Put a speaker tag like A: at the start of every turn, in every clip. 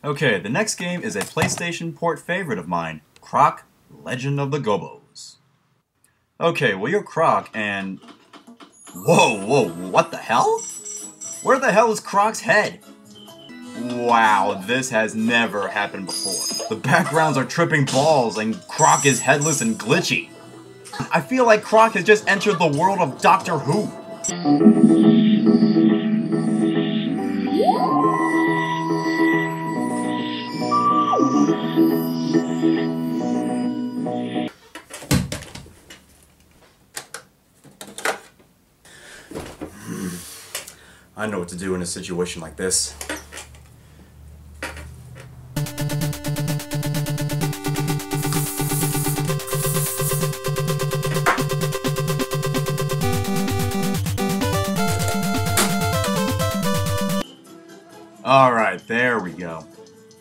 A: Okay, the next game is a PlayStation port favorite of mine, Croc, Legend of the Gobos. Okay, well you're Croc and... Whoa, what the hell? Where the hell is Croc's head? Wow, this has never happened before. The backgrounds are tripping balls and Croc is headless and glitchy. I feel like Croc has just entered the world of Doctor Who. I know what to do in a situation like this. Alright, there we go.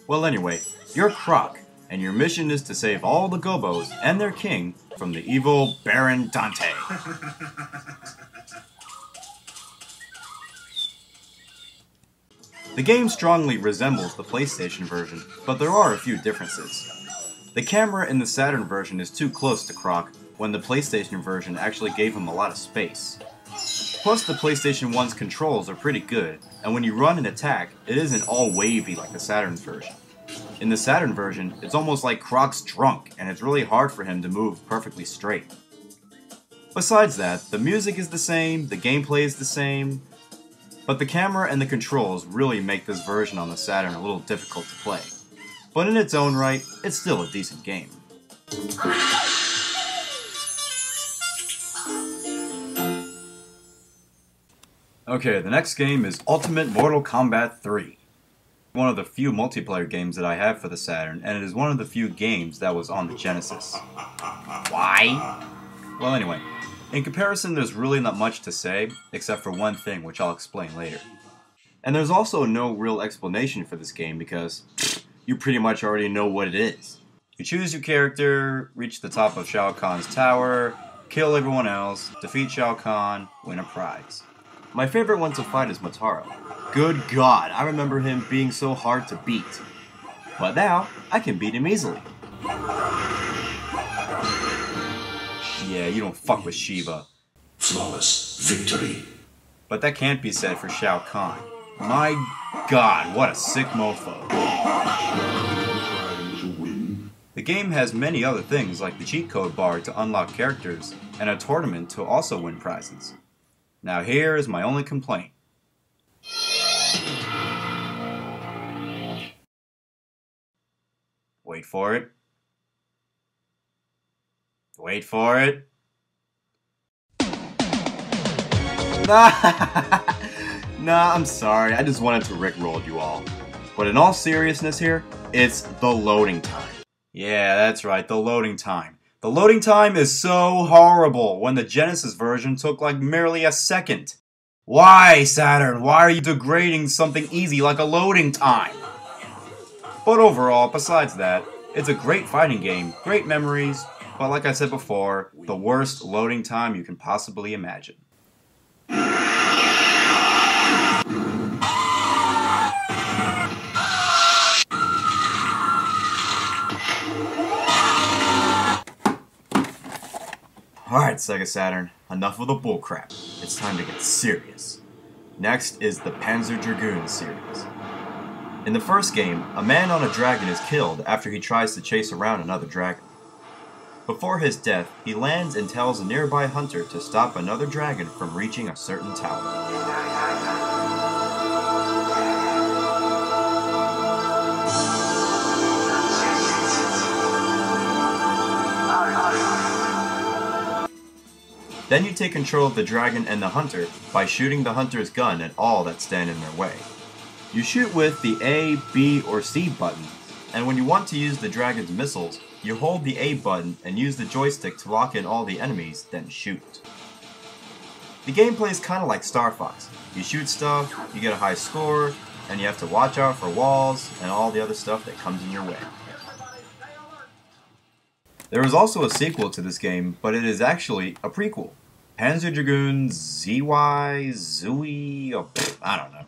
A: Well anyway, you're Croc, and your mission is to save all the Gobos and their king from the evil Baron Dante. The game strongly resembles the PlayStation version, but there are a few differences. The camera in the Saturn version is too close to Croc, when the PlayStation version actually gave him a lot of space. Plus the PlayStation 1's controls are pretty good, and when you run and attack, it isn't all wavy like the Saturn version. In the Saturn version, it's almost like Croc's drunk, and it's really hard for him to move perfectly straight. Besides that, the music is the same, the gameplay is the same, but the camera and the controls really make this version on the Saturn a little difficult to play. But in its own right, it's still a decent game. Okay, the next game is Ultimate Mortal Kombat 3. One of the few multiplayer games that I have for the Saturn, and it is one of the few games that was on the Genesis. Why? Well anyway, in comparison there's really not much to say, except for one thing which I'll explain later. And there's also no real explanation for this game because you pretty much already know what it is. You choose your character, reach the top of Shao Kahn's tower, kill everyone else, defeat Shao Kahn, win a prize. My favorite one to fight is Motaro. Good God, I remember him being so hard to beat. But now, I can beat him easily. Yeah, you don't fuck with Shiva.
B: Flawless victory.
A: But that can't be said for Shao Kahn. My God, what a sick mofo. The game has many other things like the cheat code bar to unlock characters, and a tournament to also win prizes. Now here is my only complaint. Wait for it. Wait for it. Nah, I'm sorry. I just wanted to rickroll you all. But in all seriousness here, it's the loading time. Yeah, that's right, the loading time. The loading time is so horrible when the Genesis version took like merely a second. Why, Saturn? Why are you degrading something easy like a loading time? But overall, besides that, it's a great fighting game, great memories, but like I said before, the worst loading time you can possibly imagine. Alright, Sega Saturn, enough of the bullcrap. It's time to get serious. Next is the Panzer Dragoon series. In the first game, a man on a dragon is killed after he tries to chase around another dragon. Before his death, he lands and tells a nearby hunter to stop another dragon from reaching a certain tower. Then you take control of the dragon and the hunter by shooting the hunter's gun at all that stand in their way. You shoot with the A, B, or C buttons, and when you want to use the dragon's missiles, you hold the A button and use the joystick to lock in all the enemies, then shoot. The gameplay is kinda like Star Fox. You shoot stuff, you get a high score, and you have to watch out for walls and all the other stuff that comes in your way. There is also a sequel to this game, but it is actually a prequel. Panzer Dragoon ZY, Zooey, I don't know.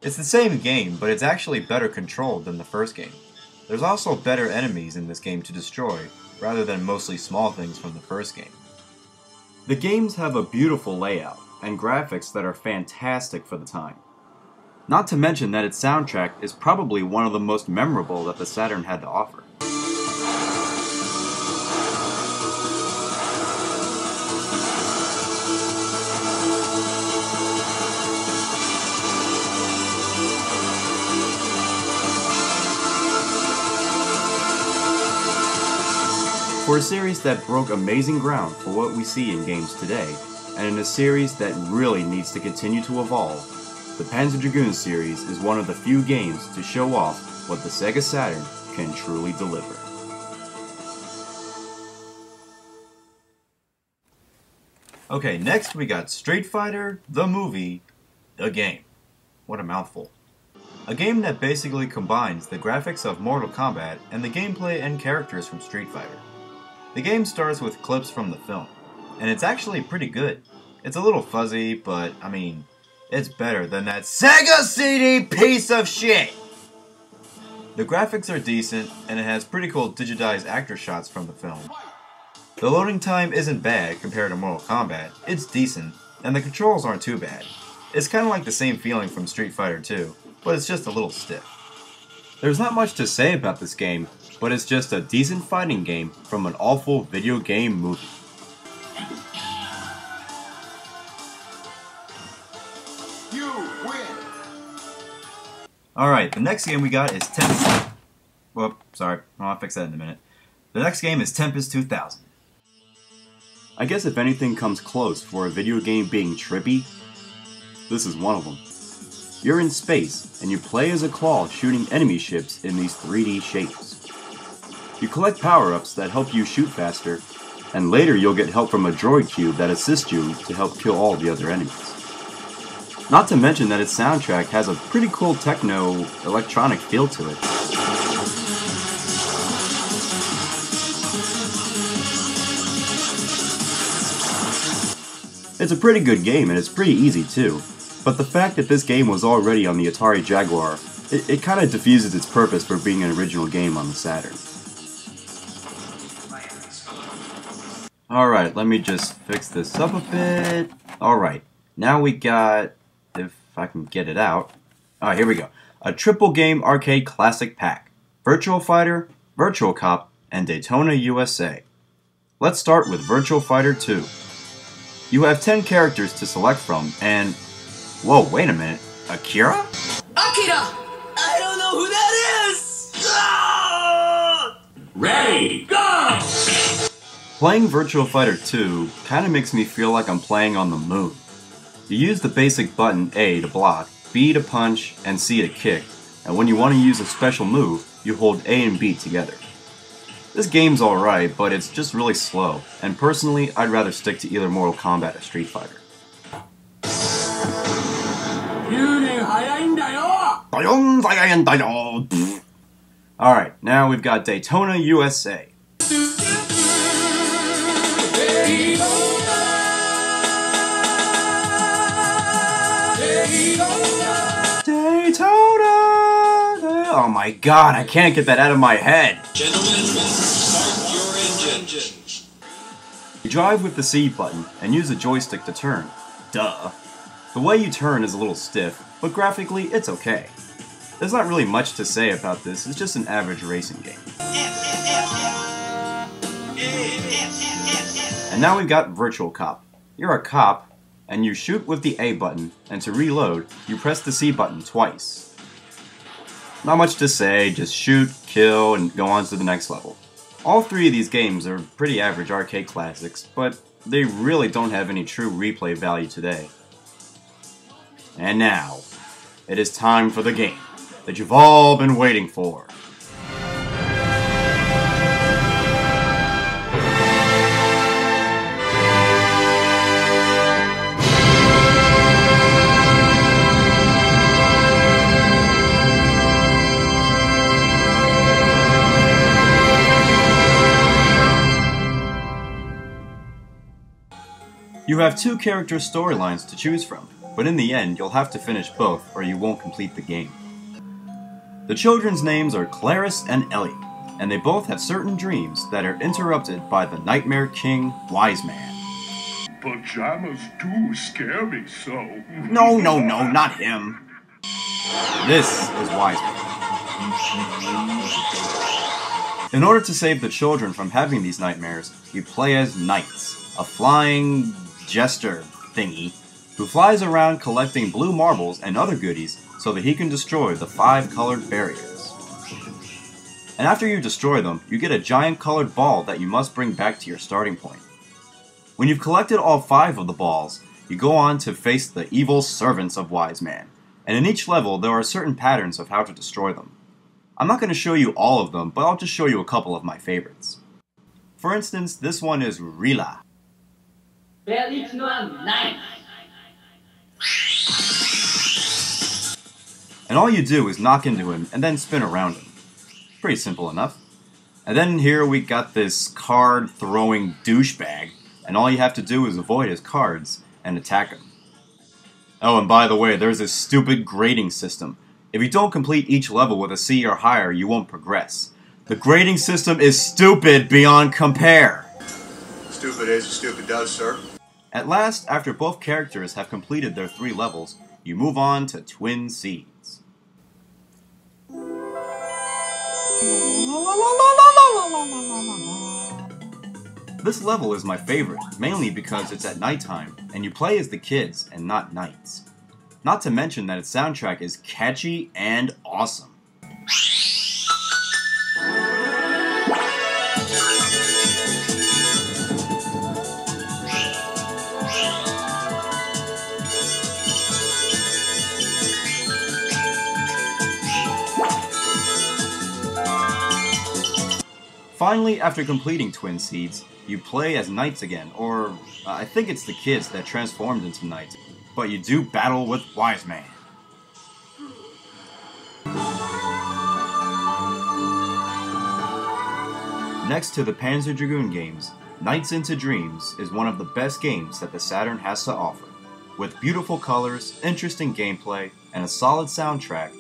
A: It's the same game, but it's actually better controlled than the first game. There's also better enemies in this game to destroy, rather than mostly small things from the first game. The games have a beautiful layout, and graphics that are fantastic for the time. Not to mention that its soundtrack is probably one of the most memorable that the Saturn had to offer. For a series that broke amazing ground for what we see in games today, and in a series that really needs to continue to evolve, the Panzer Dragoon series is one of the few games to show off what the Sega Saturn can truly deliver. Okay, next we got Street Fighter, the movie, the game. What a mouthful. A game that basically combines the graphics of Mortal Kombat and the gameplay and characters from Street Fighter. The game starts with clips from the film, and it's actually pretty good. It's a little fuzzy, but, I mean, it's better than that Sega CD piece of shit! The graphics are decent, and it has pretty cool digitized actor shots from the film. The loading time isn't bad compared to Mortal Kombat, it's decent, and the controls aren't too bad. It's kinda like the same feeling from Street Fighter 2, but it's just a little stiff. There's not much to say about this game, but it's just a decent fighting game from an awful video game movie.
B: You win!
A: Alright, the next game we got is Tempest... Whoop, sorry, I'll fix that in a minute. The next game is Tempest 2000. I guess if anything comes close for a video game being trippy, this is one of them. You're in space, and you play as a claw shooting enemy ships in these 3D shapes. You collect power-ups that help you shoot faster, and later you'll get help from a droid cube that assists you to help kill all the other enemies. Not to mention that its soundtrack has a pretty cool techno-electronic feel to it. It's a pretty good game, and it's pretty easy too, but the fact that this game was already on the Atari Jaguar, it kind of diffuses its purpose for being an original game on the Saturn. Alright, let me just fix this up a bit. Alright, now we got, if I can get it out. Alright, here we go. A triple game arcade classic pack. Virtual Fighter, Virtual Cop, and Daytona USA. Let's start with Virtual Fighter 2. You have 10 characters to select from, and... Whoa, wait a minute. Akira?
C: Akira! I don't know who that is! Ah!
B: Ready, go!
A: Playing Virtual Fighter 2 kinda makes me feel like I'm playing on the moon. You use the basic button A to block, B to punch, and C to kick, and when you want to use a special move, you hold A and B together. This game's alright, but it's just really slow, and personally, I'd rather stick to either Mortal Kombat or Street Fighter. Alright, now we've got Daytona USA. Daytona! Oh my god, I can't get that out of my head!
C: Gentlemen, start your engines.
A: You drive with the C button and use a joystick to turn. Duh. The way you turn is a little stiff, but graphically it's okay. There's not really much to say about this, it's just an average racing game. And now we've got Virtual Cop. You're a cop, and you shoot with the A button, and to reload, you press the C button twice. Not much to say, just shoot, kill, and go on to the next level. All three of these games are pretty average arcade classics, but they really don't have any true replay value today. And now, it is time for the game that you've all been waiting for. You have two character storylines to choose from. but in the end you'll have to finish both or you won't complete the game. The children's names are Clarice and Ellie, and they both have certain dreams that are interrupted by the Nightmare King Wise Man.
B: Pajamas do scare me so.
A: No, not him. This is Wise Man. In order to save the children from having these nightmares, you play as Knights, a flying jester thingy who flies around collecting blue marbles and other goodies so that he can destroy the 5 colored barriers. And after you destroy them, you get a giant colored ball that you must bring back to your starting point. When you've collected all 5 of the balls, you go on to face the evil servants of Wise Man, and in each level there are certain patterns of how to destroy them. I'm not going to show you all of them, but I'll just show you a couple of my favorites. For instance, this one is Rila. And all you do is knock into him and then spin around him. Pretty simple enough. And then here we got this card-throwing douchebag, and all you have to do is avoid his cards and attack him. Oh, and by the way, there's this stupid grading system. If you don't complete each level with a C or higher, you won't progress. The grading system is stupid beyond compare.
B: Stupid is, stupid does, sir.
A: At last, after both characters have completed their 3 levels, you move on to Twin Seeds. This level is my favorite, mainly because it's at nighttime, and you play as the kids and not knights. Not to mention that its soundtrack is catchy and awesome. Finally, after completing Twin Seeds, you play as knights again, or I think it's the kids that transformed into knights, but you do battle with Wise Man. Next to the Panzer Dragoon games, Nights into Dreams is one of the best games that the Saturn has to offer. With beautiful colors, interesting gameplay, and a solid soundtrack,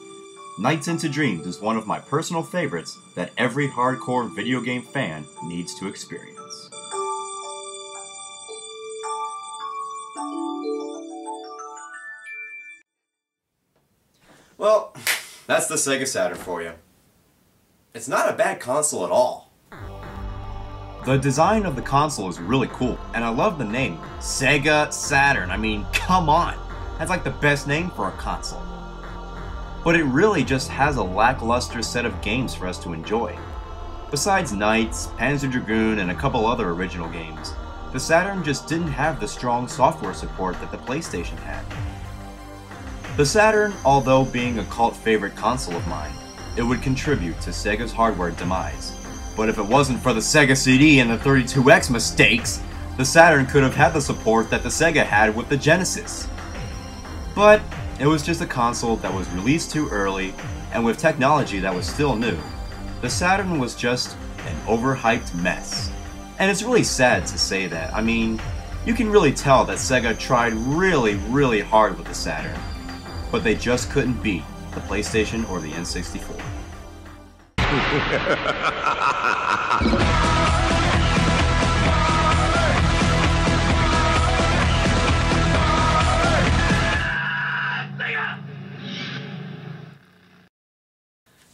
A: Nights into Dreams is one of my personal favorites that every hardcore video game fan needs to experience.
D: Well, that's the Sega Saturn for you. It's not a bad console at all.
A: The design of the console is really cool, and I love the name, Sega Saturn. I mean, come on! That's like the best name for a console. But it really just has a lackluster set of games for us to enjoy. Besides Knights, Panzer Dragoon, and a couple other original games, the Saturn just didn't have the strong software support that the PlayStation had. The Saturn, although being a cult favorite console of mine, it would contribute to Sega's hardware demise. But if it wasn't for the Sega CD and the 32X mistakes, the Saturn could have had the support that the Sega had with the Genesis. But it was just a console that was released too early, and with technology that was still new, the Saturn was just an overhyped mess. And it's really sad to say that. I mean, you can really tell that Sega tried really hard with the Saturn, but they just couldn't beat the PlayStation or the N64.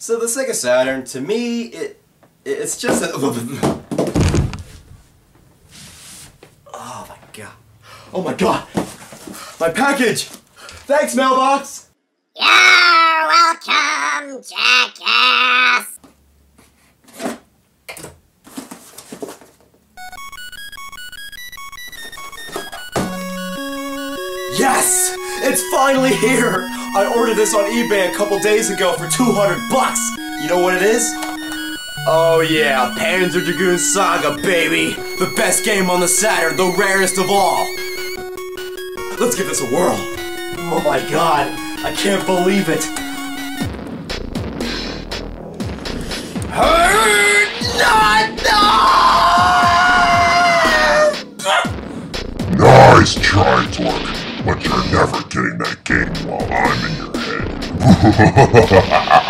D: So the Sega Saturn, to me, it's just a... Oh my god. Oh my god! My package! Thanks, mailbox!
E: You're welcome, jackass!
D: Yes! It's finally here! I ordered this on eBay a couple days ago for $200. You know what it is? Oh yeah, Panzer Dragoon Saga, baby! The best game on the Saturn, the rarest of all! Let's give this a whirl! Oh my god, I can't believe it!
F: Nice try, Dork. But you're never getting that game while I'm in your head.